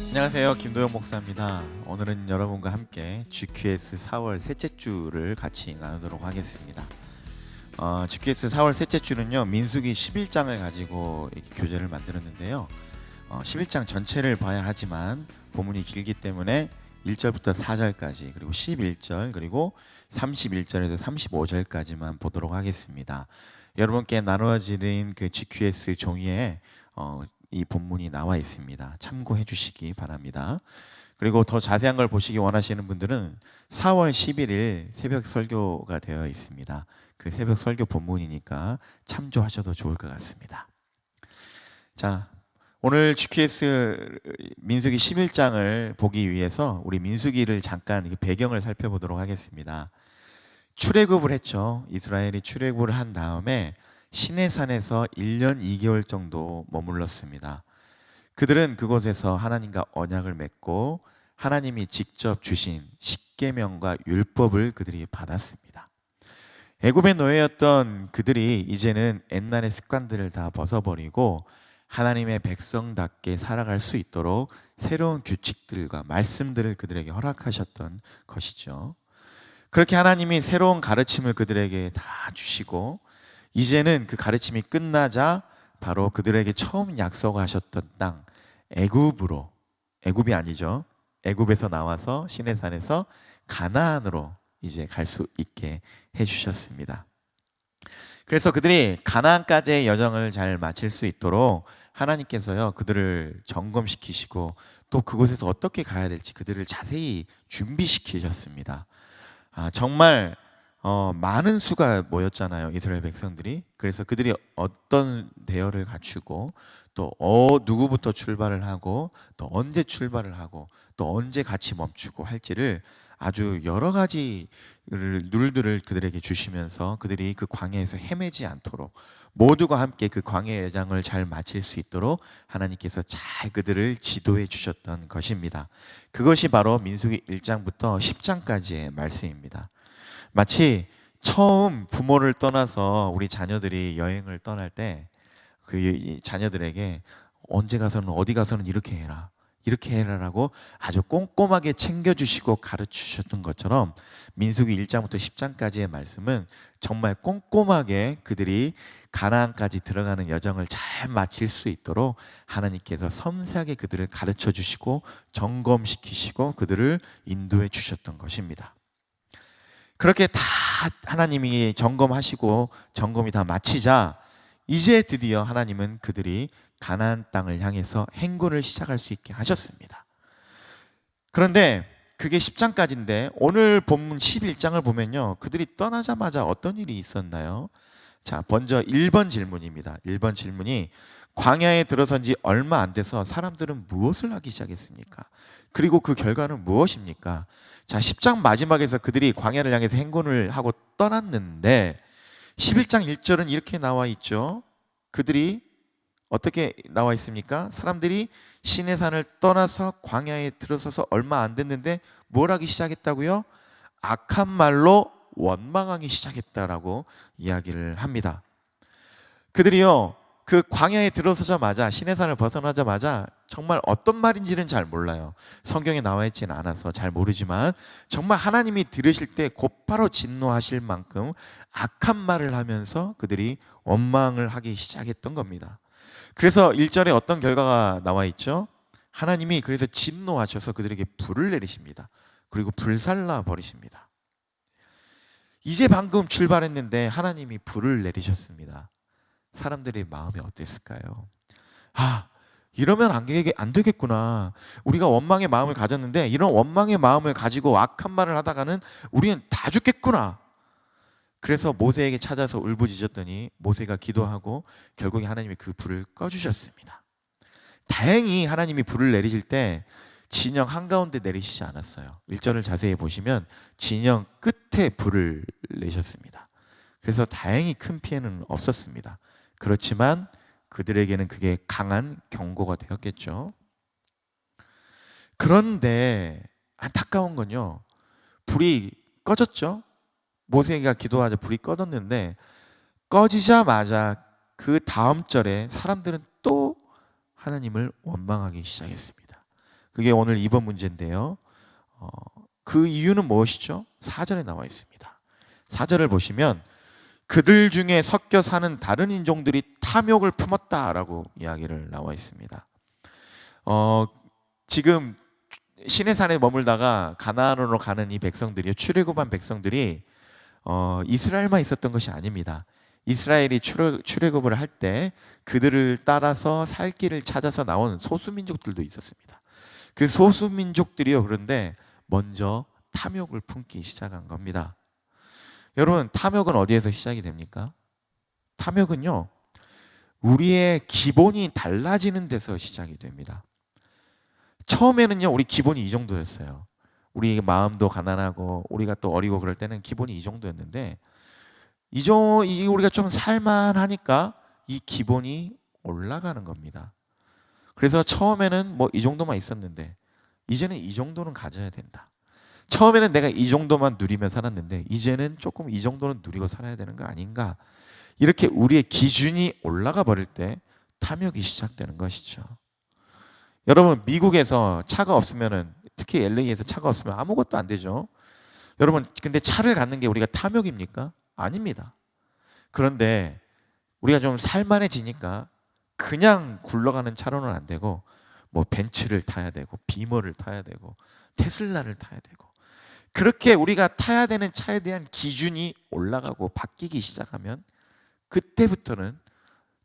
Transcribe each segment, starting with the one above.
안녕하세요, 김도영 목사입니다. 오늘은 여러분과 함께 GQS 4월 셋째 주를 같이 나누도록 하겠습니다. GQS 4월 셋째 주는요, 민수기 11장을 가지고 이렇게 교재를 만들었는데요. 11장 전체를 봐야 하지만 본문이 길기 때문에 1절부터 4절까지, 그리고 11절, 그리고 31절에서 35절까지만 보도록 하겠습니다. 여러분께 나누어지는 그 GQS 종이에 이 본문이 나와 있습니다. 참고해 주시기 바랍니다. 그리고 더 자세한 걸 보시기 원하시는 분들은 4월 11일 새벽 설교가 되어 있습니다. 그 새벽 설교 본문이니까 참조하셔도 좋을 것 같습니다. 자, 오늘 GQS 민수기 11장을 보기 위해서 우리 민수기를 잠깐 배경을 살펴보도록 하겠습니다. 출애굽을 했죠. 이스라엘이 출애굽을 한 다음에 시내산에서 1년 2개월 정도 머물렀습니다. 그들은 그곳에서 하나님과 언약을 맺고 하나님이 직접 주신 십계명과 율법을 그들이 받았습니다. 애굽의 노예였던 그들이 이제는 옛날의 습관들을 다 벗어버리고 하나님의 백성답게 살아갈 수 있도록 새로운 규칙들과 말씀들을 그들에게 허락하셨던 것이죠. 그렇게 하나님이 새로운 가르침을 그들에게 다 주시고 이제는 그 가르침이 끝나자 바로 그들에게 처음 약속하셨던 땅 애굽으로, 애굽이 아니죠, 애굽에서 나와서 시내산에서 가나안으로 이제 갈 수 있게 해주셨습니다. 그래서 그들이 가나안까지의 여정을 잘 마칠 수 있도록 하나님께서요 그들을 점검시키시고 또 그곳에서 어떻게 가야 될지 그들을 자세히 준비시키셨습니다. 정말 많은 수가 모였잖아요, 이스라엘 백성들이. 그래서 그들이 어떤 대열을 갖추고 또 누구부터 출발을 하고 또 언제 출발을 하고 또 언제 같이 멈추고 할지를 아주 여러 가지 룰들을 그들에게 주시면서 그들이 그 광야에서 헤매지 않도록 모두가 함께 그 광야의 여정을 잘 마칠 수 있도록 하나님께서 잘 그들을 지도해 주셨던 것입니다. 그것이 바로 민수기 1장부터 10장까지의 말씀입니다. 마치 처음 부모를 떠나서 우리 자녀들이 여행을 떠날 때 그 자녀들에게 언제 가서는 어디 가서는 이렇게 해라, 이렇게 해라라고 아주 꼼꼼하게 챙겨주시고 가르치셨던 것처럼 민수기 1장부터 10장까지의 말씀은 정말 꼼꼼하게 그들이 가나안까지 들어가는 여정을 잘 마칠 수 있도록 하나님께서 섬세하게 그들을 가르쳐 주시고 점검시키시고 그들을 인도해 주셨던 것입니다. 그렇게 다 하나님이 점검하시고 점검이 다 마치자 이제 드디어 하나님은 그들이 가나안 땅을 향해서 행군을 시작할 수 있게 하셨습니다. 그런데 그게 10장까지인데 오늘 본문 11장을 보면요, 그들이 떠나자마자 어떤 일이 있었나요? 자, 먼저 1번 질문입니다. 1번 질문이 광야에 들어선 지 얼마 안 돼서 사람들은 무엇을 하기 시작했습니까? 그리고 그 결과는 무엇입니까? 자, 10장 마지막에서 그들이 광야를 향해서 행군을 하고 떠났는데 11장 1절은 이렇게 나와 있죠. 그들이 어떻게 나와 있습니까? 사람들이 시내산을 떠나서 광야에 들어서서 얼마 안 됐는데 뭘 하기 시작했다고요? 악한 말로 원망하기 시작했다라고 이야기를 합니다. 그들이요 그 광야에 들어서자마자, 시내산을 벗어나자마자 정말 어떤 말인지는 잘 몰라요. 성경에 나와 있지는 않아서 잘 모르지만 정말 하나님이 들으실 때 곧바로 진노하실 만큼 악한 말을 하면서 그들이 원망을 하기 시작했던 겁니다. 그래서 1절에 어떤 결과가 나와 있죠? 하나님이 그래서 진노하셔서 그들에게 불을 내리십니다. 그리고 불살라 버리십니다. 이제 방금 출발했는데 하나님이 불을 내리셨습니다. 사람들의 마음이 어땠을까요? 이러면 안 되겠구나. 우리가 원망의 마음을 가졌는데 이런 원망의 마음을 가지고 악한 말을 하다가는 우리는 다 죽겠구나. 그래서 모세에게 찾아서 울부짖었더니 모세가 기도하고 결국에 하나님이 그 불을 꺼주셨습니다. 다행히 하나님이 불을 내리실 때 진영 한가운데 내리시지 않았어요. 1절을 자세히 보시면 진영 끝에 불을 내셨습니다. 그래서 다행히 큰 피해는 없었습니다. 그렇지만 그들에게는 그게 강한 경고가 되었겠죠. 그런데 안타까운 건요, 불이 꺼졌죠. 모세가 기도하자 불이 꺼졌는데 꺼지자마자 그 다음 절에 사람들은 또 하나님을 원망하기 시작했습니다. 그게 오늘 2번 문제인데요. 그 이유는 무엇이죠? 4절에 나와 있습니다. 4절을 보시면 그들 중에 섞여 사는 다른 인종들이 탐욕을 품었다라고 이야기를 나와 있습니다. 지금 시내산에 머물다가 가나안으로 가는 이 백성들이, 출애굽한 백성들이 이스라엘만 있었던 것이 아닙니다. 이스라엘이 출애굽을 할 때 그들을 따라서 살 길을 찾아서 나온 소수민족들도 있었습니다. 그 소수민족들이요, 그런데 먼저 탐욕을 품기 시작한 겁니다. 여러분, 탐욕은 어디에서 시작이 됩니까? 탐욕은요, 우리의 기본이 달라지는 데서 시작이 됩니다. 처음에는요, 우리 기본이 이 정도였어요. 우리 마음도 가난하고 우리가 또 어리고 그럴 때는 기본이 이 정도였는데, 우리가 좀 살만하니까 이 기본이 올라가는 겁니다. 그래서 처음에는 뭐 이 정도만 있었는데 이제는 이 정도는 가져야 된다. 처음에는 내가 이 정도만 누리며 살았는데 이제는 조금 이 정도는 누리고 살아야 되는 거 아닌가. 이렇게 우리의 기준이 올라가 버릴 때 탐욕이 시작되는 것이죠. 여러분, 미국에서 차가 없으면은, 특히 LA에서 차가 없으면 아무것도 안 되죠. 여러분, 근데 차를 갖는 게 우리가 탐욕입니까? 아닙니다. 그런데 우리가 좀 살만해지니까 그냥 굴러가는 차로는 안 되고 뭐 벤츠를 타야 되고 비머를 타야 되고 테슬라를 타야 되고, 그렇게 우리가 타야 되는 차에 대한 기준이 올라가고 바뀌기 시작하면 그때부터는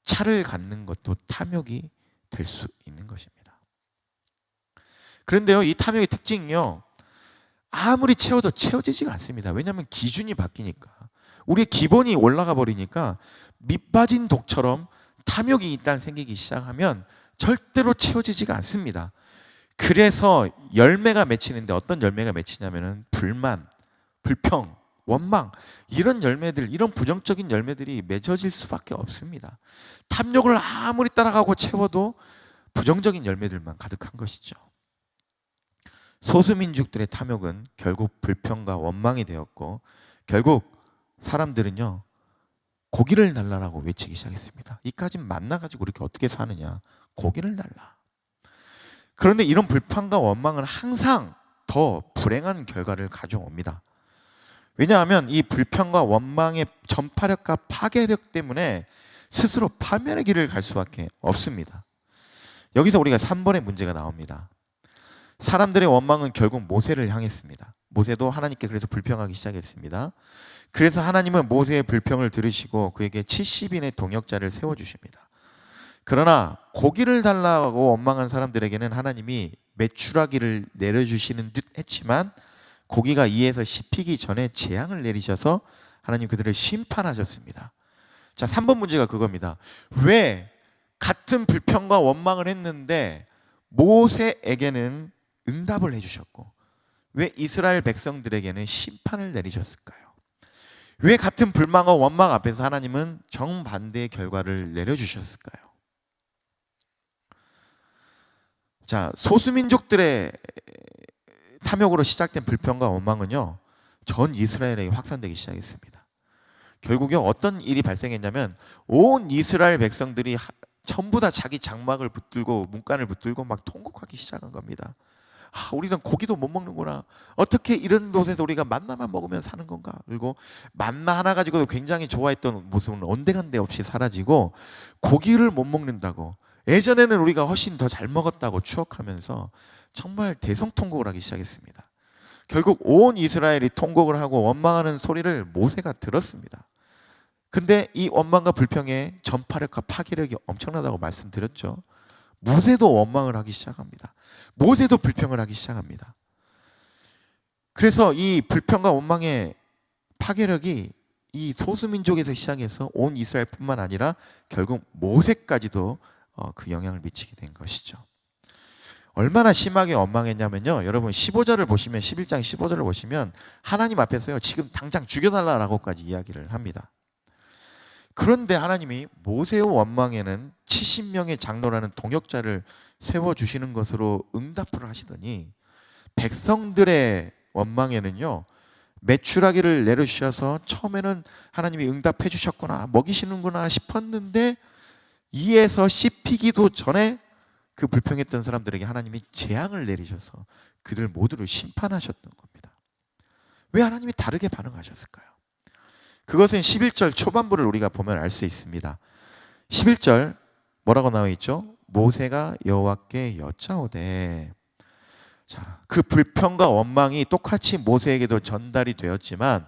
차를 갖는 것도 탐욕이 될 수 있는 것입니다. 그런데요, 이 탐욕의 특징이요, 아무리 채워도 채워지지가 않습니다. 왜냐하면 기준이 바뀌니까. 우리의 기본이 올라가 버리니까 밑빠진 독처럼 탐욕이 일단 생기기 시작하면 절대로 채워지지가 않습니다. 그래서 열매가 맺히는데 어떤 열매가 맺히냐면은 불만, 불평, 원망, 이런 열매들, 이런 부정적인 열매들이 맺어질 수밖에 없습니다. 탐욕을 아무리 따라가고 채워도 부정적인 열매들만 가득한 것이죠. 소수민족들의 탐욕은 결국 불평과 원망이 되었고, 결국 사람들은요, 고기를 달라라고 외치기 시작했습니다. 이까지 만나가지고 이렇게 어떻게 사느냐, 고기를 달라. 그런데 이런 불평과 원망은 항상 더 불행한 결과를 가져옵니다. 왜냐하면 이 불평과 원망의 전파력과 파괴력 때문에 스스로 파멸의 길을 갈 수밖에 없습니다. 여기서 우리가 3번의 문제가 나옵니다. 사람들의 원망은 결국 모세를 향했습니다. 모세도 하나님께 그래서 불평하기 시작했습니다. 그래서 하나님은 모세의 불평을 들으시고 그에게 70인의 동역자를 세워주십니다. 그러나 고기를 달라고 원망한 사람들에게는 하나님이 메추라기를 내려주시는 듯 했지만 고기가 이에서 씹히기 전에 재앙을 내리셔서 하나님 그들을 심판하셨습니다. 자, 3번 문제가 그겁니다. 왜 같은 불평과 원망을 했는데 모세에게는 응답을 해주셨고 왜 이스라엘 백성들에게는 심판을 내리셨을까요? 왜 같은 불만과 원망 앞에서 하나님은 정반대의 결과를 내려주셨을까요? 자, 소수민족들의 탐욕으로 시작된 불평과 원망은요, 전 이스라엘에 확산되기 시작했습니다. 결국에 어떤 일이 발생했냐면 온 이스라엘 백성들이 전부 다 자기 장막을 붙들고 문간을 붙들고 막 통곡하기 시작한 겁니다. 우리는 고기도 못 먹는구나. 어떻게 이런 곳에서 우리가 만나만 먹으면 사는 건가? 그리고 만나 하나 가지고도 굉장히 좋아했던 모습은 온데간데 없이 사라지고 고기를 못 먹는다고, 예전에는 우리가 훨씬 더 잘 먹었다고 추억하면서 정말 대성통곡을 하기 시작했습니다. 결국 온 이스라엘이 통곡을 하고 원망하는 소리를 모세가 들었습니다. 근데 이 원망과 불평의 전파력과 파괴력이 엄청나다고 말씀드렸죠. 모세도 원망을 하기 시작합니다. 모세도 불평을 하기 시작합니다. 그래서 이 불평과 원망의 파괴력이 이 소수민족에서 시작해서 온 이스라엘뿐만 아니라 결국 모세까지도 그 영향을 미치게 된 것이죠. 얼마나 심하게 원망했냐면요, 여러분 15절을 보시면, 11장 15절을 보시면 하나님 앞에서요 지금 당장 죽여달라고까지 이야기를 합니다. 그런데 하나님이 모세의 원망에는 70명의 장로라는 동역자를 세워주시는 것으로 응답을 하시더니 백성들의 원망에는요 메추라기를 내려주셔서 처음에는 하나님이 응답해 주셨구나, 먹이시는구나 싶었는데 이에서 씹히기도 전에 그 불평했던 사람들에게 하나님이 재앙을 내리셔서 그들 모두를 심판하셨던 겁니다. 왜 하나님이 다르게 반응하셨을까요? 그것은 11절 초반부를 우리가 보면 알 수 있습니다. 11절 뭐라고 나와 있죠? 모세가 여호와께 여짜오되. 자, 그 불평과 원망이 똑같이 모세에게도 전달이 되었지만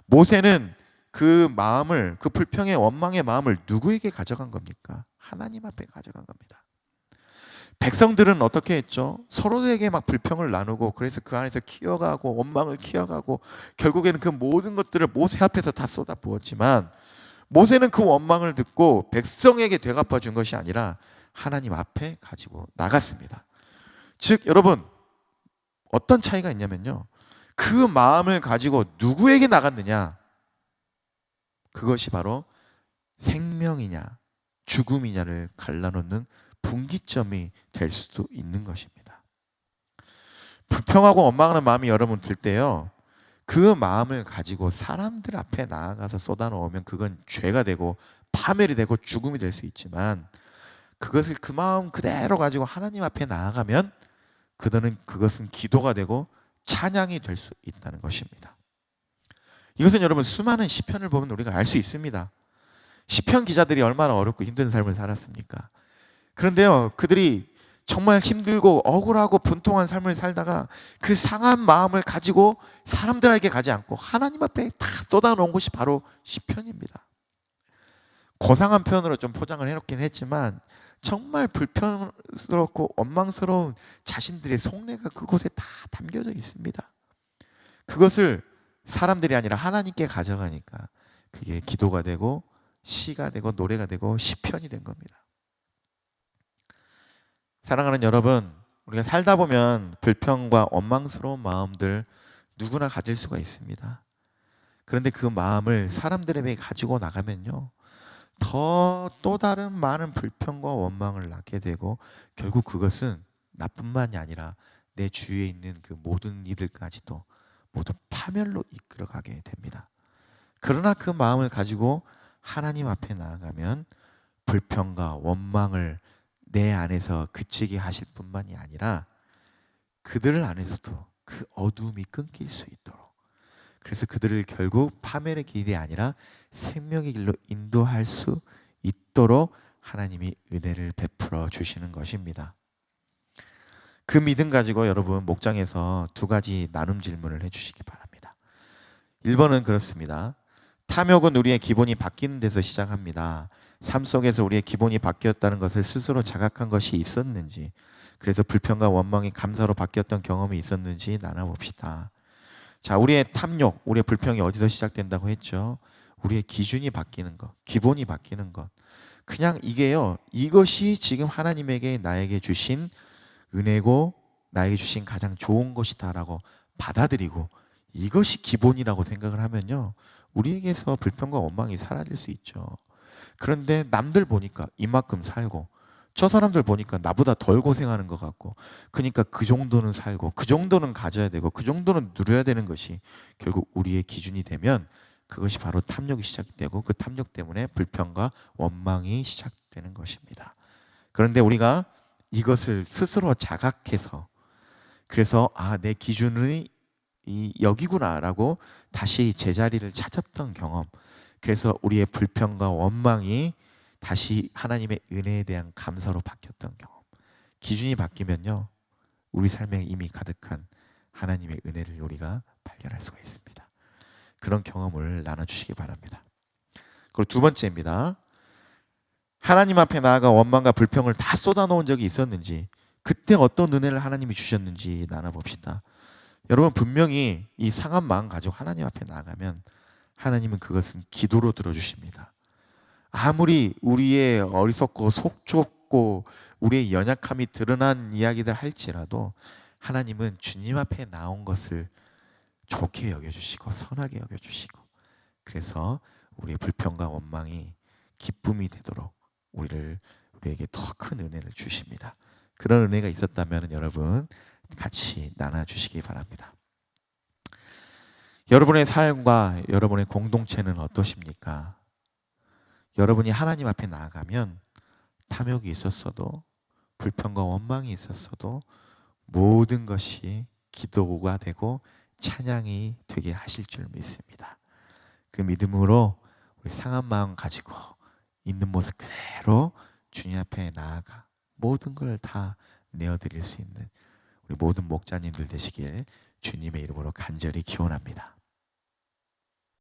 모세는 그 마음을, 그 불평의 원망의 마음을 누구에게 가져간 겁니까? 하나님 앞에 가져간 겁니다. 백성들은 어떻게 했죠? 서로에게 막 불평을 나누고 그래서 그 안에서 키워가고 원망을 키워가고 결국에는 그 모든 것들을 모세 앞에서 다 쏟아부었지만 모세는 그 원망을 듣고 백성에게 되갚아 준 것이 아니라 하나님 앞에 가지고 나갔습니다. 즉 여러분, 어떤 차이가 있냐면요, 그 마음을 가지고 누구에게 나갔느냐, 그것이 바로 생명이냐 죽음이냐를 갈라놓는 분기점이 될 수도 있는 것입니다. 불평하고 원망하는 마음이 여러분 들 때요, 그 마음을 가지고 사람들 앞에 나아가서 쏟아놓으면 그건 죄가 되고 파멸이 되고 죽음이 될 수 있지만 그것을 그 마음 그대로 가지고 하나님 앞에 나아가면 그것은 기도가 되고 찬양이 될 수 있다는 것입니다. 이것은 여러분 수많은 시편을 보면 우리가 알 수 있습니다. 시편 기자들이 얼마나 어렵고 힘든 삶을 살았습니까? 그런데요, 그들이 정말 힘들고 억울하고 분통한 삶을 살다가 그 상한 마음을 가지고 사람들에게 가지 않고 하나님 앞에 다 쏟아놓은 것이 바로 시편입니다. 고상한 표현으로 좀 포장을 해놓긴 했지만 정말 불편스럽고 원망스러운 자신들의 속내가 그곳에 다 담겨져 있습니다. 그것을 사람들이 아니라 하나님께 가져가니까 그게 기도가 되고 시가 되고 노래가 되고 시편이 된 겁니다. 사랑하는 여러분, 우리가 살다 보면 불평과 원망스러운 마음들 누구나 가질 수가 있습니다. 그런데 그 마음을 사람들에게 가지고 나가면요, 또 다른 많은 불평과 원망을 낳게 되고 결국 그것은 나뿐만이 아니라 내 주위에 있는 그 모든 이들까지도 모두 파멸로 이끌어가게 됩니다. 그러나 그 마음을 가지고 하나님 앞에 나아가면 불평과 원망을 내 안에서 그치게 하실 뿐만이 아니라 그들 안에서도 그 어두움이 끊길 수 있도록, 그래서 그들을 결국 파멸의 길이 아니라 생명의 길로 인도할 수 있도록 하나님이 은혜를 베풀어 주시는 것입니다. 그 믿음 가지고 여러분 목장에서 두 가지 나눔 질문을 해주시기 바랍니다. 1번은 그렇습니다. 탐욕은 우리의 기본이 바뀌는 데서 시작합니다. 삶 속에서 우리의 기본이 바뀌었다는 것을 스스로 자각한 것이 있었는지, 그래서 불평과 원망이 감사로 바뀌었던 경험이 있었는지 나눠봅시다. 자, 우리의 탐욕, 우리의 불평이 어디서 시작된다고 했죠? 우리의 기준이 바뀌는 것, 기본이 바뀌는 것. 그냥 이게요, 이것이 지금 하나님에게 나에게 주신 은혜고 나에게 주신 가장 좋은 것이다라고 받아들이고 이것이 기본이라고 생각을 하면요, 우리에게서 불평과 원망이 사라질 수 있죠. 그런데 남들 보니까 이만큼 살고 저 사람들 보니까 나보다 덜 고생하는 것 같고, 그러니까 그 정도는 살고 그 정도는 가져야 되고 그 정도는 누려야 되는 것이 결국 우리의 기준이 되면 그것이 바로 탐욕이 시작되고 그 탐욕 때문에 불평과 원망이 시작되는 것입니다. 그런데 우리가 이것을 스스로 자각해서, 그래서 내 기준이 여기구나라고 다시 제자리를 찾았던 경험, 그래서 우리의 불평과 원망이 다시 하나님의 은혜에 대한 감사로 바뀌었던 경험. 기준이 바뀌면요, 우리 삶에 이미 가득한 하나님의 은혜를 우리가 발견할 수가 있습니다. 그런 경험을 나눠주시기 바랍니다. 그리고 두 번째입니다. 하나님 앞에 나아가 원망과 불평을 다 쏟아놓은 적이 있었는지, 그때 어떤 은혜를 하나님이 주셨는지 나눠봅시다. 여러분, 분명히 이 상한 마음 가지고 하나님 앞에 나아가면 하나님은 그것은 기도로 들어주십니다. 아무리 우리의 어리석고 속 좁고 우리의 연약함이 드러난 이야기들 할지라도 하나님은 주님 앞에 나온 것을 좋게 여겨주시고 선하게 여겨주시고, 그래서 우리의 불평과 원망이 기쁨이 되도록 우리에게 더 큰 은혜를 주십니다. 그런 은혜가 있었다면 여러분 같이 나눠주시기 바랍니다. 여러분의 삶과 여러분의 공동체는 어떠십니까? 여러분이 하나님 앞에 나아가면 탐욕이 있었어도 불평과 원망이 있었어도 모든 것이 기도가 되고 찬양이 되게 하실 줄 믿습니다. 그 믿음으로 우리 상한 마음 가지고 있는 모습 그대로 주님 앞에 나아가 모든 걸 다 내어드릴 수 있는 우리 모든 목자님들 되시길 주님의 이름으로 간절히 기원합니다.